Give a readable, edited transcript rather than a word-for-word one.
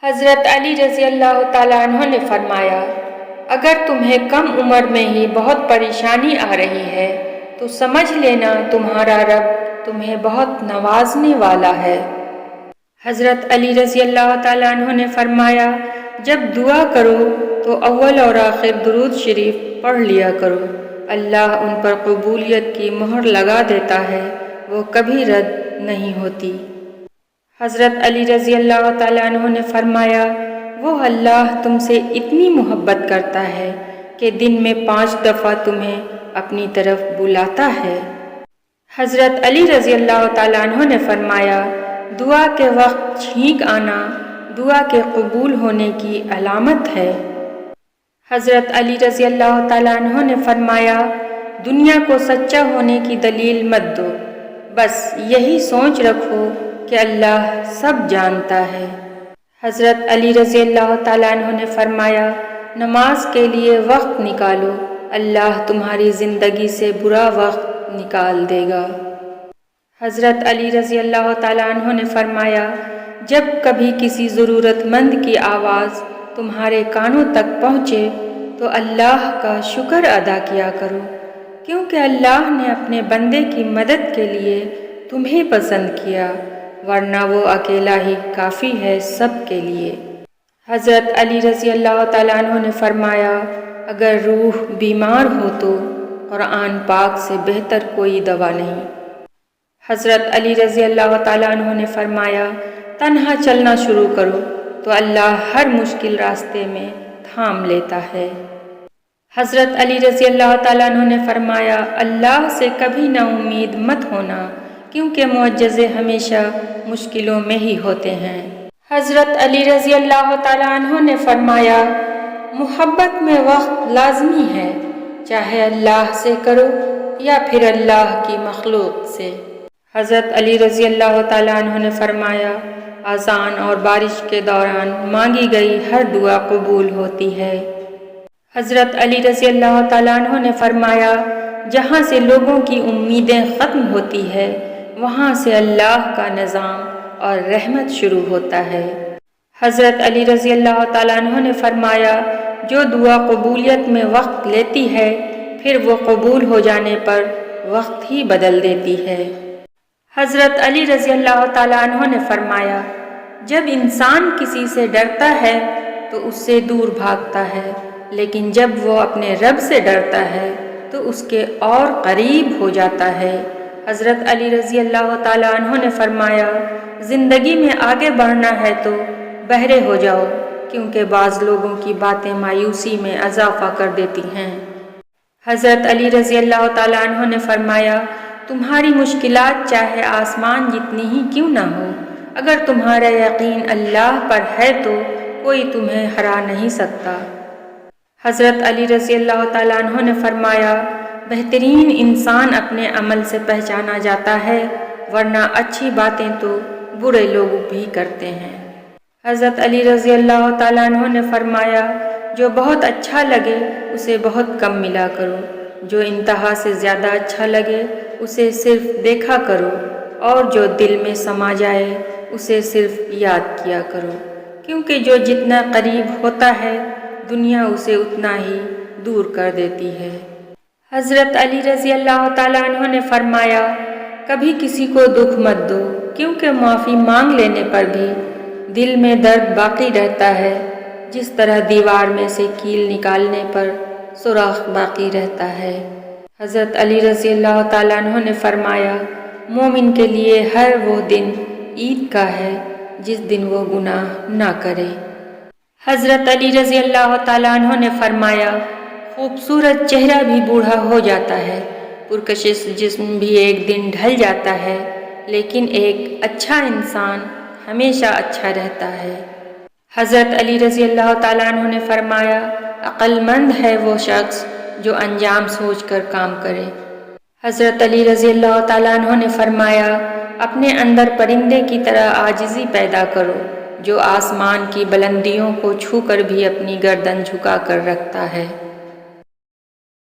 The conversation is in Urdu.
حضرت علی رضی اللہ تعالیٰ عنہ نے فرمایا، اگر تمہیں کم عمر میں ہی بہت پریشانی آ رہی ہے تو سمجھ لینا تمہارا رب تمہیں بہت نوازنے والا ہے۔ حضرت علی رضی اللہ تعالیٰ عنہ نے فرمایا، جب دعا کرو تو اول اور آخر درود شریف پڑھ لیا کرو، اللہ ان پر قبولیت کی مہر لگا دیتا ہے، وہ کبھی رد نہیں ہوتی۔ حضرت علی رضی اللہ تعالیٰ عنہ نے فرمایا، وہ اللہ تم سے اتنی محبت کرتا ہے کہ دن میں 5 دفعہ تمہیں اپنی طرف بلاتا ہے۔ حضرت علی رضی اللہ تعالیٰ عنہ نے فرمایا، دعا کے وقت چھینک آنا دعا کے قبول ہونے کی علامت ہے۔ حضرت علی رضی اللہ تعالیٰ عنہ نے فرمایا، دنیا کو سچا ہونے کی دلیل مت دو، بس یہی سوچ رکھو کہ اللہ سب جانتا ہے۔ حضرت علی رضی اللہ تعالیٰ عنہ نے فرمایا، نماز کے لیے وقت نکالو، اللہ تمہاری زندگی سے برا وقت نکال دے گا۔ حضرت علی رضی اللہ تعالیٰ عنہ نے فرمایا، جب کبھی کسی ضرورت مند کی آواز تمہارے کانوں تک پہنچے تو اللہ کا شکر ادا کیا کرو، کیونکہ اللہ نے اپنے بندے کی مدد کے لیے تمہیں پسند کیا، ورنہ وہ اکیلا ہی کافی ہے سب کے لیے۔ حضرت علی رضی اللہ تعالیٰ عنہ نے فرمایا، اگر روح بیمار ہو تو قرآن پاک سے بہتر کوئی دوا نہیں۔ حضرت علی رضی اللہ تعالیٰ عنہ نے فرمایا، تنہا چلنا شروع کرو تو اللہ ہر مشکل راستے میں تھام لیتا ہے۔ حضرت علی رضی اللہ تعالیٰ عنہ نے فرمایا، اللہ سے کبھی نا امید مت ہونا، کیونکہ معجزے ہمیشہ مشکلوں میں ہی ہوتے ہیں۔ حضرت علی رضی اللہ تعالیٰ عنہ نے فرمایا، محبت میں وقت لازمی ہے، چاہے اللہ سے کرو یا پھر اللہ کی مخلوق سے۔ حضرت علی رضی اللہ تعالیٰ عنہ نے فرمایا، اذان اور بارش کے دوران مانگی گئی ہر دعا قبول ہوتی ہے۔ حضرت علی رضی اللہ تعالیٰ عنہ نے فرمایا، جہاں سے لوگوں کی امیدیں ختم ہوتی ہے وہاں سے اللہ کا نظام اور رحمت شروع ہوتا ہے۔ حضرت علی رضی اللہ تعالیٰ عنہ نے فرمایا، جو دعا قبولیت میں وقت لیتی ہے پھر وہ قبول ہو جانے پر وقت ہی بدل دیتی ہے۔ حضرت علی رضی اللہ تعالیٰ عنہ نے فرمایا، جب انسان کسی سے ڈرتا ہے تو اس سے دور بھاگتا ہے، لیکن جب وہ اپنے رب سے ڈرتا ہے تو اس کے اور قریب ہو جاتا ہے۔ حضرت علی رضی اللہ تعالیٰ عنہ نے فرمایا، زندگی میں آگے بڑھنا ہے تو بہرے ہو جاؤ، کیونکہ بعض لوگوں کی باتیں مایوسی میں اضافہ کر دیتی ہیں۔ حضرت علی رضی اللہ تعالیٰ عنہ نے فرمایا، تمہاری مشکلات چاہے آسمان جتنی ہی کیوں نہ ہو، اگر تمہارا یقین اللہ پر ہے تو کوئی تمہیں ہرا نہیں سکتا۔ حضرت علی رضی اللہ تعالیٰ عنہ نے فرمایا، بہترین انسان اپنے عمل سے پہچانا جاتا ہے، ورنہ اچھی باتیں تو برے لوگ بھی کرتے ہیں۔ حضرت علی رضی اللہ تعالیٰ عنہ نے فرمایا، جو بہت اچھا لگے اسے بہت کم ملا کرو، جو انتہا سے زیادہ اچھا لگے اسے صرف دیکھا کرو، اور جو دل میں سما جائے اسے صرف یاد کیا کرو، کیونکہ جو جتنا قریب ہوتا ہے دنیا اسے اتنا ہی دور کر دیتی ہے۔ حضرت علی رضی اللہ تعالیٰ عنہ نے فرمایا، کبھی کسی کو دکھ مت دو، کیونکہ معافی مانگ لینے پر بھی دل میں درد باقی رہتا ہے، جس طرح دیوار میں سے کیل نکالنے پر سوراخ باقی رہتا ہے۔ حضرت علی رضی اللہ تعالیٰ عنہ نے فرمایا، مومن کے لیے ہر وہ دن عید کا ہے جس دن وہ گناہ نہ کرے۔ حضرت علی رضی اللہ تعالیٰ عنہ نے فرمایا، خوبصورت چہرہ بھی بوڑھا ہو جاتا ہے، پرکشش جسم بھی ایک دن ڈھل جاتا ہے، لیکن ایک اچھا انسان ہمیشہ اچھا رہتا ہے۔ حضرت علی رضی اللہ تعالیٰ عنہ نے فرمایا، عقل مند ہے وہ شخص جو انجام سوچ کر کام کرے۔ حضرت علی رضی اللہ تعالیٰ عنہ نے فرمایا، اپنے اندر پرندے کی طرح عاجزی پیدا کرو، جو آسمان کی بلندیوں کو چھو کر بھی اپنی گردن جھکا کر رکھتا ہے۔